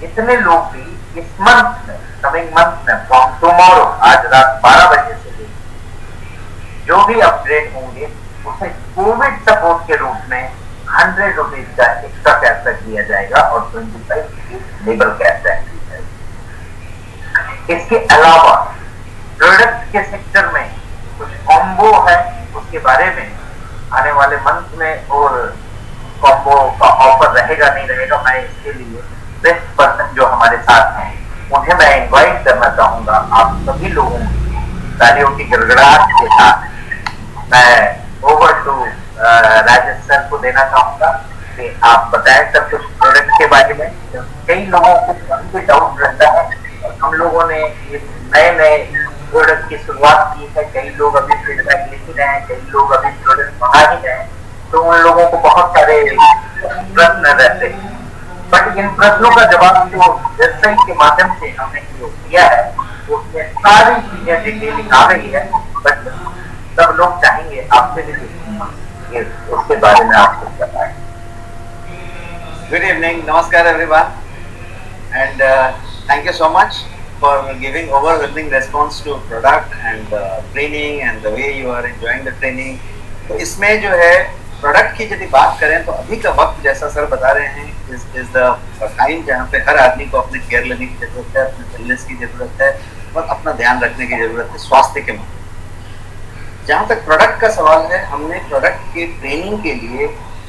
इतने लोग भी इस मंथ में, कमिंग मंथ में, फ्रॉम टुमारो, आज रात 12 बजे से लेकर जो भी अपग्रेड होंगे उसे कोविड सपोर्ट के रूप में 100 रुपीज का एक्स्ट्रा कैशबैक दिया जाएगा और 25 रुपीज लेबर कैशबैक दिया जाएगा। इसके अलावा प्रोडक्ट के सेक्टर में कुछ कॉम्बो है, उसके बारे में आने वाले मंथ में और कॉम्बो का ऑफर रहेगा नहीं रहेगा, मैं इसके लिए बेस्ट पर्सन जो हमारे साथ हैं उन्हें मैं इनवाइट करना चाहूंगा। आप सभी लोगों को तालियों की गड़गड़ाहट के साथ मैं ओवर टू राजेश सर को देना चाहूंगा कि आप बताएं सब कुछ प्रोडक्ट के बारे में। कई लोगों को काफी डाउट रहता है और हम लोगों ने ये नए नए प्रोडक्ट की शुरुआत की है, कई लोग अभी फीडबैक लिख ही रहे हैं, कई लोग अभी प्रोडक्ट मंगा ही रहे हैं, तो उन लोगों को बहुत सारे प्रश्न रहते हैं। बट इन प्रश्नों का जवाब जो वेबसाइट के माध्यम से हमने दिया है उसमें सारी चीजें डिटेलिंग आ गई है। बट सब लोग चाहेंगे आपसे भी ये उसके बारे में आप कुछ बताएं। Good evening, Namaskar everyone, and thank you so much for giving overwhelming response to product and training and the way you are enjoying the training. तो इसमें जो है प्रोडक्ट की यदि बात करें तो अभी का वक्त जैसा सर बता रहे हैं इज द टाइम जहाँ पे हर आदमी को अपने केयर लेने की जरूरत है, अपने फिटनेस की जरूरत है और अपना ध्यान रखने की जरूरत है स्वास्थ्य के मामले। जहाँ तक प्रोडक्ट का सवाल है, हमने प्रोडक्ट के ट्रेनिंग के लिए,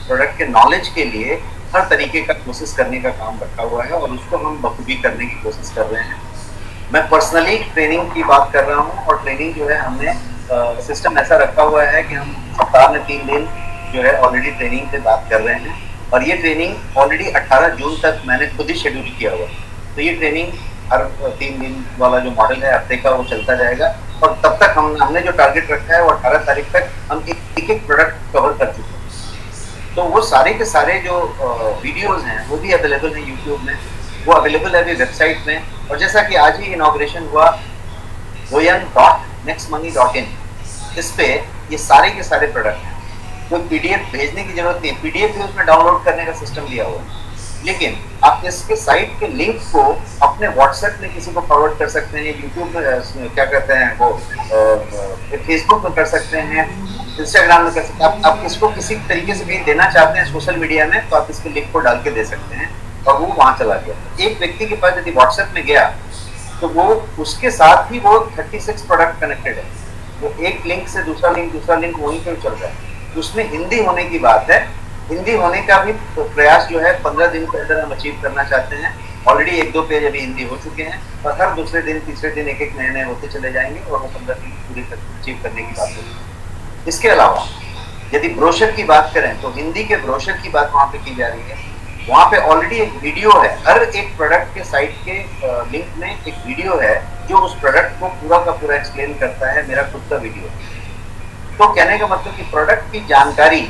प्रोडक्ट के नॉलेज के लिए हर तरीके का कोशिश करने का काम रखा हुआ है और उसको हम बखूबी करने की कोशिश कर रहे हैं। मैं पर्सनली ट्रेनिंग की बात कर रहा हूँ और ट्रेनिंग जो है हमने सिस्टम ऐसा रखा हुआ है कि हम सप्ताह में 3 दिन जो है ऑलरेडी ट्रेनिंग पे बात कर रहे हैं और ये ट्रेनिंग ऑलरेडी 18 जून तक मैंने खुद ही शेड्यूल किया हुआ। तो ये ट्रेनिंग हर 3 दिन वाला जो मॉडल है हफ्ते का वो चलता जाएगा और तब तक हमने जो टारगेट रखा है वो 18 तारीख तक हम एक प्रोडक्ट कवर कर चुके हैं। तो वो सारे के सारे जो वीडियोस हैं वो भी अवेलेबल है यूट्यूब में, वो अवेलेबल है अभी वेबसाइट में। और जैसा कि आज ही इनॉग्रेशन हुआ goyan.nextmoney.in, इस पे ये सारे के सारे प्रोडक्ट हैं। कोई पीडीएफ भेजने की जरूरत नहीं है, पीडीएफ भी उसमें डाउनलोड करने का सिस्टम दिया हुआ है, लेकिन आप इसके साइट के लिंक को अपने व्हाट्सएप में किसी को फॉरवर्ड कर सकते हैं, यूट्यूब में क्या कहते हैं वो फेसबुक में कर सकते हैं, इंस्टाग्राम में कर सकते हैं। आप इसको किसी तरीके से कहीं देना चाहते हैं सोशल मीडिया में तो आप इसके लिंक को डाल के दे सकते हैं और वो वहाँ चला गया। एक व्यक्ति के पास यदि व्हाट्सएप में गया तो वो उसके साथ ही वो 36 प्रोडक्ट कनेक्टेड है, वो एक लिंक से दूसरा लिंक वहीं पर चल रहा है। उसमें हिंदी होने की बात है, हिंदी होने का भी प्रयास जो है 15 दिन के अंदर हम अचीव करना चाहते हैं। ऑलरेडी 1-2 पेज अभी हिंदी हो चुके हैं और हर दूसरे दिन तीसरे दिन एक नए होते चले जाएंगे और वो 15 दिन पूरी अचीव करने की बात होगी। इसके अलावा यदि ब्रोशर की बात करें तो हिंदी के ब्रोशर की बात वहाँ पे की जा रही है। वहाँ पे ऑलरेडी एक वीडियो है, हर एक प्रोडक्ट के साइट के लिंक में एक वीडियो है जो उस प्रोडक्ट को पूरा का पूरा एक्सप्लेन करता है, मेरा खुद का वीडियो। तो कहने का मतलब कि प्रोडक्ट की जानकारी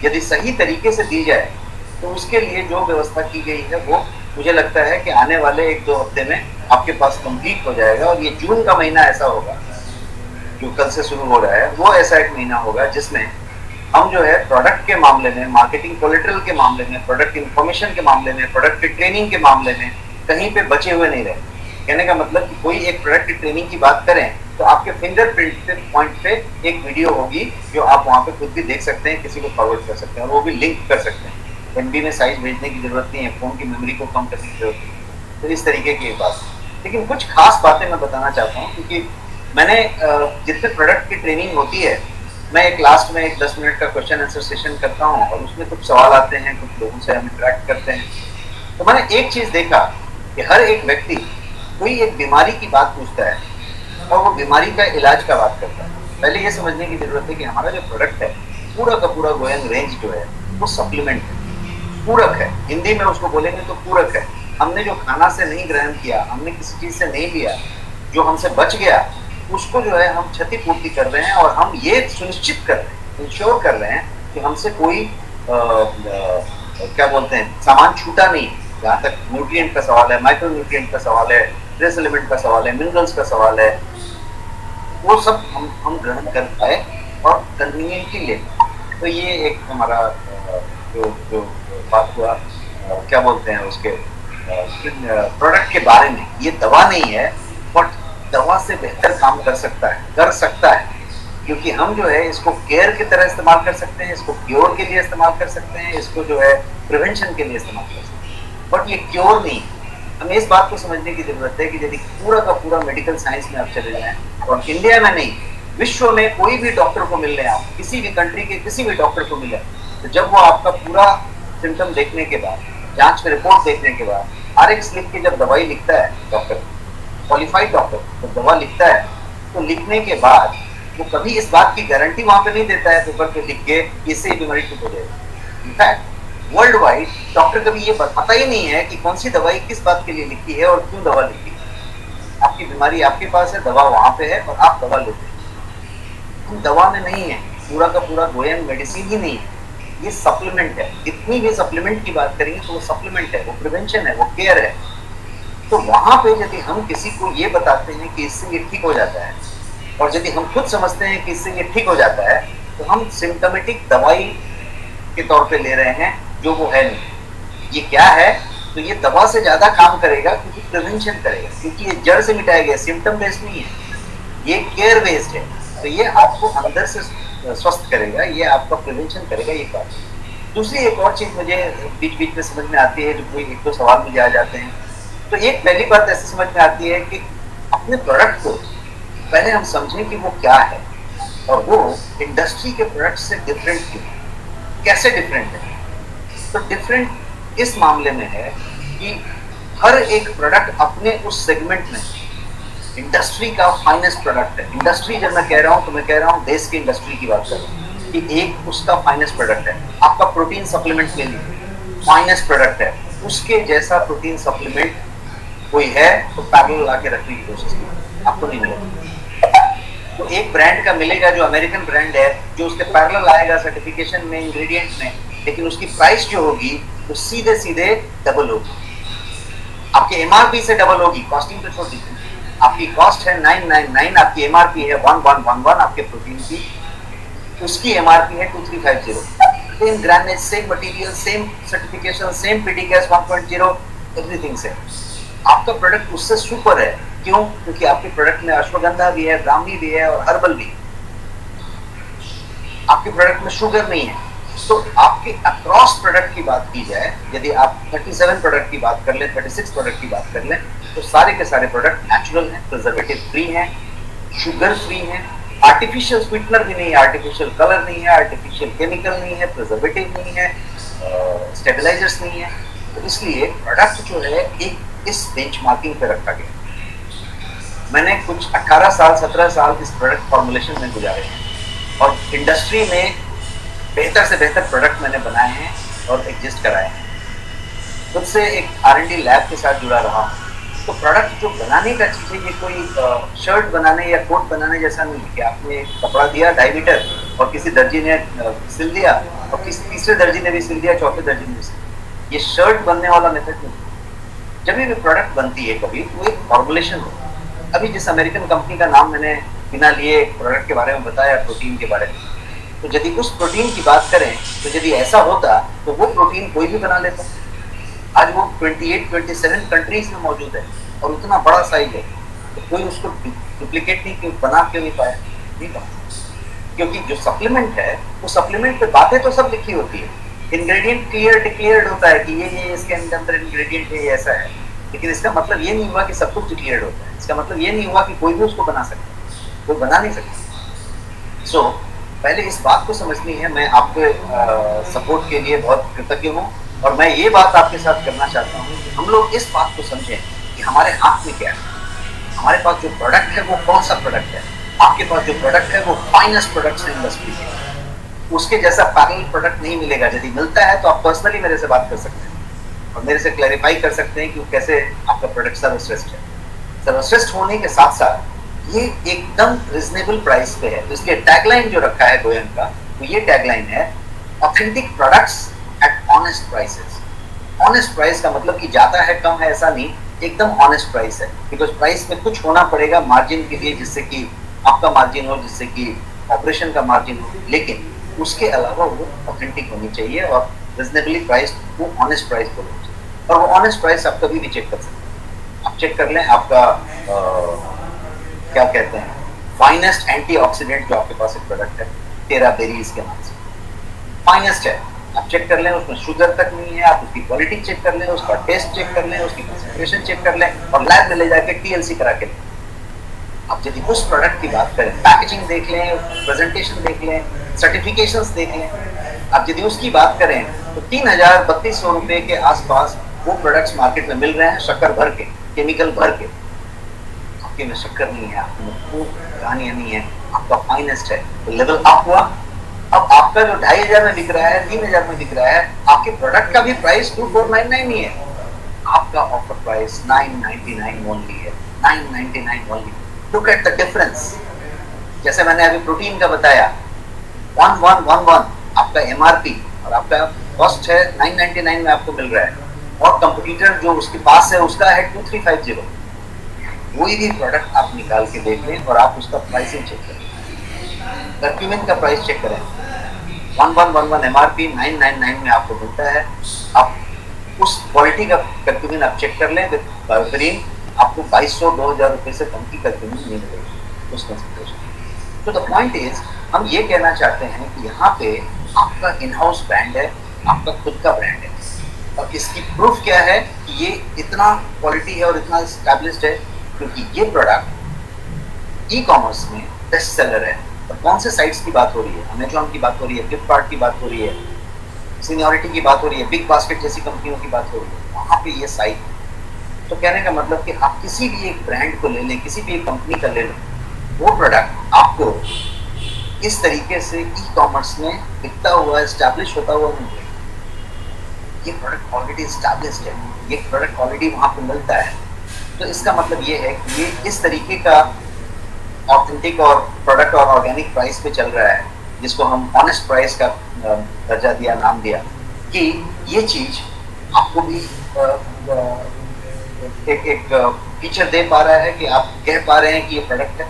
यदि सही तरीके से दी जाए तो उसके लिए जो व्यवस्था की गई है वो मुझे लगता है कि आने वाले 1-2 हफ्ते में आपके पास कंप्लीट हो जाएगा। और ये जून का महीना ऐसा होगा जो कल से शुरू हो रहा है, वो ऐसा एक महीना होगा जिसमें हम जो है प्रोडक्ट के मामले में, मार्केटिंग कोलेटरल के मामले में, प्रोडक्ट इंफॉर्मेशन के मामले में, प्रोडक्ट की ट्रेनिंग के मामले में कहीं पे बचे हुए नहीं रहे। कहने का मतलब कि कोई एक प्रोडक्ट की ट्रेनिंग की बात करें तो आपके फिंगरप्रिंट पॉइंट पे एक वीडियो होगी जो आप वहाँ पे खुद भी देख सकते हैं, किसी को फॉरवर्ड कर सकते हैं और वो भी लिंक कर सकते हैं। एमबी में साइज भेजने की जरूरत नहीं है, फोन की मेमोरी को कम करने की जरूरत नहीं है। तो इस तरीके की एक बात, लेकिन कुछ खास बातें मैं बताना चाहता हूँ क्योंकि मैंने जितने प्रोडक्ट की ट्रेनिंग होती है, मैं एक लास्ट में एक 10 मिनट का क्वेश्चन आंसर सेशन करता हूँ और उसमें कुछ सवाल आते हैं, कुछ लोगों से हम इंटरेक्ट करते हैं। तो मैंने एक चीज देखा कि हर एक व्यक्ति कोई एक बीमारी की बात पूछता है और वो बीमारी का इलाज का बात करता है। पहले ये समझने की जरूरत है कि हमारा जो प्रोडक्ट है पूरा का पूरा गोयंग रेंज जो है वो सप्लीमेंट है, पूरक है। हिंदी में उसको बोलेंगे तो पूरक है। हमने जो खाना से नहीं ग्रहण किया, हमने किसी चीज से नहीं लिया, जो हमसे बच गया, उसको जो है हम क्षतिपूर्ति कर रहे हैं और हम ये सुनिश्चित कर रहे हैं, इंश्योर कर रहे हैं कि हमसे कोई क्या बोलते हैं सामान छूटा नहीं। जहाँ तक न्यूट्रिएंट का सवाल है, माइक्रो न्यूट्रिएंट का सवाल है, ट्रेस एलिमेंट का सवाल है, मिनरल्स का सवाल है, वो सब हम ग्रहण कर पाए और कन्वीनियंटली ले। तो ये एक हमारा जो बात हुआ क्या बोलते हैं उसके प्रोडक्ट के बारे में। ये दवा नहीं है, बट दवा से बेहतर काम कर सकता है, क्योंकि हम जो है इसको केयर की तरह इस्तेमाल कर सकते हैं, इसको क्योर के लिए इस्तेमाल कर सकते हैं, इसको जो है प्रिवेंशन के लिए इस्तेमाल कर सकते हैं, बट ये क्योर नहीं। हमें इस बात को समझने की जरूरत है कि यदि पूरा का पूरा मेडिकल साइंस में आप चले जाएं, और इंडिया में नहीं विश्व में कोई भी डॉक्टर को मिल रहे हैं, आप किसी भी कंट्री के किसी भी डॉक्टर को मिले, तो जब वो आपका पूरा सिम्टम देखने के बाद, जांच में रिपोर्ट देखने के बाद, RX लिख के जब दवाई लिखता है डॉक्टर, क्वालिफाइड डॉक्टर जब दवा लिखता है, तो लिखने के बाद वो कभी इस बात की गारंटी वहां पे नहीं देता है पेपर पे लिख के इससे बीमारी ठीक हो जाएगी। इनफैक्ट वर्ल्ड वाइड डॉक्टर कभी ये पता ही नहीं है कि कौन सी दवाई किस बात के लिए लिखी है और क्यों दवा लिखी है। आपकी बीमारी आपके पास है, दवा वहां पे है और आप दवा लेते हैं। दवा में नहीं है, पूरा का पूरा गोयन मेडिसिन ही नहीं है, ये सप्लीमेंट है। जितनी भी सप्लीमेंट की बात करेंगे तो वो सप्लीमेंट है, वो प्रिवेंशन है, वो केयर है। तो वहां पे यदि हम किसी को ये बताते हैं कि इससे ये ठीक हो जाता है, और यदि हम खुद समझते हैं कि इससे ये ठीक हो जाता है, तो हम सिम्टोमेटिक दवाई के तौर पे ले रहे हैं, जो वो है नहीं। ये क्या है? तो ये दवा से ज्यादा काम करेगा क्योंकि प्रिवेंशन करेगा, क्योंकि ये जड़ से मिटाया गया, सिम्टम बेस्ड नहीं है, ये केयर बेस्ड है। तो ये आपको अंदर से स्वस्थ करेगा, ये आपका प्रिवेंशन करेगा। ये बात। दूसरी एक और चीज मुझे बीच बीच में समझ में आती है, जो कोई एक दो सवाल मुझे आ जाते हैं। तो एक पहली बात ऐसे समझ में आती है कि अपने प्रोडक्ट को पहले हम समझें कि वो क्या है, और वो इंडस्ट्री के प्रोडक्ट से डिफरेंट क्यों, कैसे डिफरेंट है। तो डिफरेंट इस मामले में है कि हर एक प्रोडक्ट अपने उस सेगमेंट में इंडस्ट्री का फाइनेस्ट प्रोडक्ट है। इंडस्ट्री जब मैं कह रहा हूँ तो मैं कह रहा हूँ देश की इंडस्ट्री की बात कर रहा हूँ कि एक उसका फाइनेस्ट प्रोडक्ट है। आपका प्रोटीन सप्लीमेंट के लिए फाइनेस्ट प्रोडक्ट है, उसके जैसा प्रोटीन सप्लीमेंट कोई है तो पैरेलल ला के रखने की कोशिश की, आपको नहीं मिलेगा। तो एक ब्रांड का मिलेगा जो अमेरिकन ब्रांड है, जो उसके पैरेलल आएगा सर्टिफिकेशन में, इंग्रेडिएंट्स में, लेकिन उसकी प्राइस जो होगी वो सीधे सीधे डबल होगी, आपके MRP से डबल होगी। कॉस्टिंग तो छोटी है, आपकी कॉस्ट है 999, आपकी MRP है 1111, आपके प्रोटीन की, उसकी MRP है 2350। Same grammage, same material, same certification, same PDCAS 1.0, everything से आपका प्रोडक्ट उससे सुपर है। क्यों? क्योंकि आपके प्रोडक्ट में अश्वगंधा भी है, ब्राह्मी भी है और हर्बल भी। आपके प्रोडक्ट में शुगर नहीं है। तो आपके अक्रॉस प्रोडक्ट की बात की जाए, यदि आप 37 प्रोडक्ट की बात कर लें, 36 प्रोडक्ट की बात कर लें, तो सारे के सारे प्रोडक्ट नेचुरल हैं, प्रिजर्वेटिव फ्री हैं, शुगर फ्री हैं, आर्टिफिशियल स्वीटनर भी नहीं है, आर्टिफिशियल कलर नहीं है, आर्टिफिशियल केमिकल नहीं है, प्रिजर्वेटिव नहीं है, स्टेबलाइजर्स नहीं है। तो इसलिए प्रोडक्ट जो है एक इस बेंचमार्किंग पे रखा गया। मैंने कुछ 18 साल 17 साल इस प्रोडक्ट फॉर्मुलेशन में गुजारे हैं और इंडस्ट्री में बेहतर से बेहतर प्रोडक्ट मैंने बनाए हैं और एग्जिस्ट कराए हैं। खुद से एक R&D लैब के साथ जुड़ा रहा हूँ। तो प्रोडक्ट जो बनाने का चीज़ है, ये कोई शर्ट बनाने या कोट बनाने जैसा नहीं है कि आपने कपड़ा दिया 2.5 मीटर और किसी दर्जी ने सिल दिया और किसी तीसरे दर्जी ने भी सिल दिया, चौथे दर्जी ने भी सिल दिया। ये शर्ट बनने वाला मेथड नहीं। जब भी प्रोडक्ट बनती है कभी, तो एक फॉर्मुलेशन हो। अभी जिस अमेरिकन कंपनी का नाम मैंने बिना लिए प्रोडक्ट के बारे में बताया, प्रोटीन के बारे में, तो यदि उस प्रोटीन की बात करें तो यदि ऐसा होता तो वो प्रोटीन कोई भी बना लेता। आज वो 28-27 कंट्रीज में मौजूद है और उतना बड़ा साइज है, तो कोई उसको डुप्लीकेट नहीं बना क्यों नहीं पाया? नहीं पाया, क्योंकि जो सप्लीमेंट है वो सप्लीमेंट पे बातें तो सब लिखी होती है, इंग्रेडिएंट क्लियर डिक्लेयर्ड होता है कि ये इसके अंदर इंग्रेडिएंट है, ये ऐसा है, लेकिन इसका मतलब ये नहीं हुआ कि सब कुछ डिक्लेयर्ड होता है। इसका मतलब ये नहीं हुआ कि कोई भी उसको बना सकता है। कोई बना नहीं सकता। सो पहले इस बात को समझनी है। मैं आपके सपोर्ट के लिए बहुत कृतज्ञ हूँ, और मैं ये बात आपके साथ करना चाहता हूँ कि हम लोग इस बात को समझें कि हमारे हाथ में क्या है। हमारे पास जो प्रोडक्ट है वो कौन सा प्रोडक्ट है। आपके पास जो प्रोडक्ट है वो फाइनेस्ट प्रोडक्ट्स इंडस्ट्री है, उसके जैसा पैरेलल प्रोडक्ट नहीं मिलेगा। यदि मिलता है तो आप पर्सनली मेरे से बात कर सकते हैं और मेरे से क्लैरिफाई कर सकते हैं कि कैसे आपका प्रोडक्ट सर्वश्रेष्ठ है। सर्वश्रेष्ठ होने के साथ साथ ये एकदम रिजनेबल प्राइस पे है। तो इसलिए टैगलाइन जो रखा है गोयन का, तो ये टैगलाइन है authentic products at honest prices. Honest price का मतलब कि ज्यादा है कम है ऐसा नहीं, एकदम ऑनेस्ट प्राइस है। बिकॉज प्राइस में कुछ होना पड़ेगा मार्जिन के लिए, जिससे कि आपका मार्जिन हो, जिससे कि ऑपरेशन का मार्जिन हो, लेकिन उसके अलावा वो ऑथेंटिक होनी चाहिए और रिजनेबली प्राइस वो ऑनेस्ट प्राइस बोलना चाहिए। और वो ऑनेस्ट प्राइस आप कभी भी चेक कर सकते हैं। आप चेक कर लें आपका क्या कहते हैं फाइनेस्ट एंटीऑक्सीडेंट जो आपके पास एक प्रोडक्ट है टेरा बेरीज के नाम से, फाइनेस्ट है। आप चेक कर लें, उसमें शुगर तक नहीं है। आप उसकी क्वालिटी चेक कर लें, उसका टेस्ट चेक कर लें, उसकी कंसंट्रेशन चेक कर लें और लैब में ले जाके टीएलसी करा के लें। आप यदि उस प्रोडक्ट की बात करें, पैकेजिंग देख लें, प्रेजेंटेशन देख लें, सर्टिफिकेशंस देख लें, आप यदि उसकी बात करें तो 3,000-3,200 रुपए के आसपास वो प्रोडक्ट्स मार्केट में मिल रहे हैं, शक्कर भर के, केमिकल भर के। आपके में शक्कर नहीं है, आपके में खूब कहानियां नहीं है, आपका फाइनेस्ट है। तो लेवल अप हुआ। अब आपका जो 2,500 में बिक रहा है, 3,000 में बिक रहा है, आपके प्रोडक्ट का भी प्राइस 2,499 ही है। आपका ऑफर प्राइस 999 ओनली है, 999 only. Look at the difference. जैसे मैंने अभी प्रोटीन का बताया 1111 आपका एमआरपी और आपका कॉस्ट है 999 में आपको मिल रहा है, और कंपटीटर जो उसके पास है उसका है 2350। कोई भी प्रोडक्ट आप निकाल के देख लें और आप उसका प्राइसिंग चेक करें। कर्क्यूमिन का प्राइस चेक करें, 1111 एमआरपी 999 में आपको मिलता है। आप उस क्वालिटी का कर्क्यूमिन आप चेक कर लें विद बायोफेरिन, आपको 2,200-2,000 रुपए से कम की कर्क्यूमिन नहीं मिलेगी उस कंसंट्रेशन। तो द पॉइंट इज, हम ये कहना चाहते हैं कि यहाँ पे आपका इन हाउस ब्रांड है, आपका खुद का ब्रांड है, और इसकी प्रूफ क्या है कि ये इतना क्वालिटी है और इतना एस्टैब्लिश्ड है क्योंकि ये प्रोडक्ट ई कॉमर्स में बेस्ट सेलर है। तो कौन से साइट्स की बात हो रही है? अमेजॉन की बात हो रही है, फ्लिपकार्ट की बात हो रही है, सीनियरिटी की बात हो रही है, बिग बास्केट जैसी कंपनियों की बात हो रही है, वहाँ पे ये साइट। तो कहने का मतलब कि आप किसी भी एक ब्रांड को ले लें, किसी भी एक कंपनी का ले लें, वो प्रोडक्ट आपको इस तरीके से ई कॉमर्स में बिकता हुआ, एस्टैब्लिश होता हुआ नहीं मिलेगा। ये प्रोडक्ट ऑलरेडी एस्टैब्लिश्ड है, ये प्रोडक्ट ऑलरेडी वहाँ पे मिलता है। तो इसका मतलब ये है कि ये इस तरीके का ऑथेंटिक और प्रोडक्ट और ऑर्गेनिक प्राइस पे चल रहा है, जिसको हम ऑनेस्ट प्राइस का दर्जा दिया, नाम दिया, कि ये चीज आपको भी एक फीचर दे पा रहा है कि आप कह पा रहे हैं कि ये प्रोडक्ट है।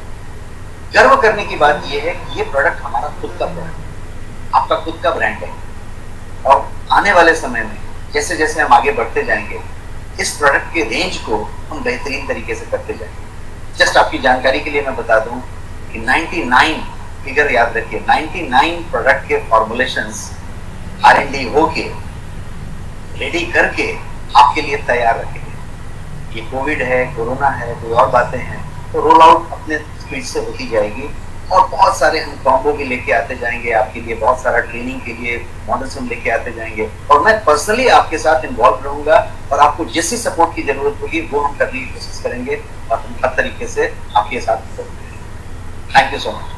गर्व करने की बात ये है कि ये प्रोडक्ट हमारा खुद का प्रोडक्ट, आपका खुद का ब्रांड है। और आने वाले समय में जैसे जैसे हम आगे बढ़ते जाएंगे, इस प्रोडक्ट के रेंज को हम बेहतरीन तरीके से करते जाएंगे। जस्ट आपकी जानकारी के लिए मैं बता दूं कि 99 फिगर याद रखिए, 99 प्रोडक्ट के फॉर्मुलेशंस R&D होके रेडी करके आपके लिए तैयार रखेंगे। ये कोविड है, कोरोना है, कोई और बातें हैं, तो रोल आउट अपने स्पीड से होती जाएगी और बहुत सारे हम कॉम्बो भी लेके आते जाएंगे आपके लिए, बहुत सारा ट्रेनिंग के लिए मॉडल्स हम लेके आते जाएंगे, और मैं पर्सनली आपके साथ इन्वॉल्व रहूंगा और आपको जैसी सपोर्ट की जरूरत होगी वो हम करने की कोशिश करेंगे और हम हर तरीके से आपके साथ। Thank you so much.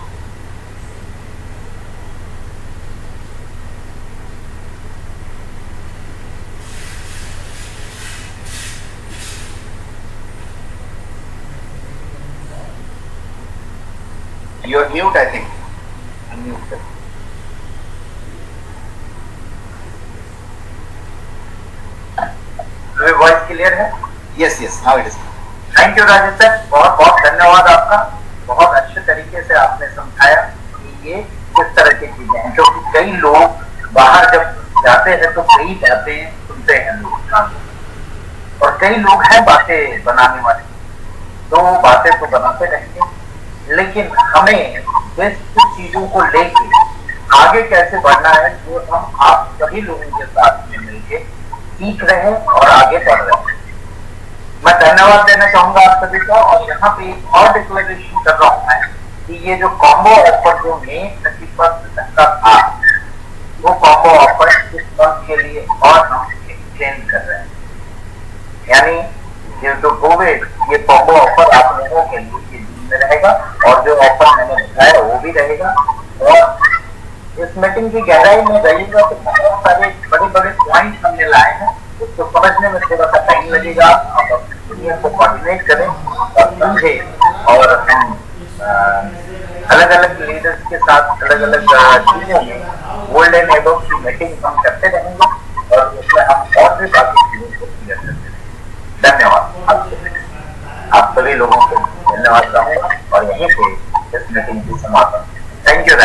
You are mute, I think. Unmute. मेरी वॉइस क्लियर है? Yes, yes. Now it is. Thank you Rajesh sir, बहुत बहुत धन्यवाद आपका। बहुत अच्छे तरीके से आपने समझाया कि ये किस तरह की चीजें हैं, क्योंकि कई लोग बाहर जब जाते हैं तो कई बातें सुनते हैं लोग, और कई लोग हैं बातें बनाने वाले, तो बातें तो बनाते रहेंगे, लेकिन हमें कुछ चीजों को लेके आगे कैसे बढ़ना है, जो हम आप सभी लोगों के साथ में मिलकर सीख रहे हैं और आगे बढ़ रहे हैं। मैं धन्यवाद देना चाहूंगा आप सभी का, और यहाँ पे एक और डिक्लेरेशन कर रहा हूँ मैं कि ये जो कॉम्बो ऑफर जो मई 31 का था, वो कॉम्बो ऑफर इस मंथ के लिए और हम एक्सटेंड कर रहे हैं। यानी ये जो कोविड, ये कॉम्बो ऑफर आप लोगों के लिए ये दिन में रहेगा, और जो ऑफर मैंने बताया वो भी रहेगा। और इस मीटिंग की गहराई में रहिएगा तो बहुत सारे बड़े बड़े पॉइंट हमने लाए हैं, उसको समझने में थोड़ा सा टाइम लगेगा। आप अपनी दुनिया को कोऑर्डिनेट करें और समझें, और हम अलग अलग लीडर्स के साथ अलग अलग चीजों में गोल्डन एबव की मीटिंग हम करते रहेंगे, और उसमें हम और भी बाकी चीजों को क्लियर करते रहेंगे। धन्यवाद आप सभी लोगों को धन्यवाद कहूँगा, और यहीं पे इस मीटिंग की समापन। Thank you.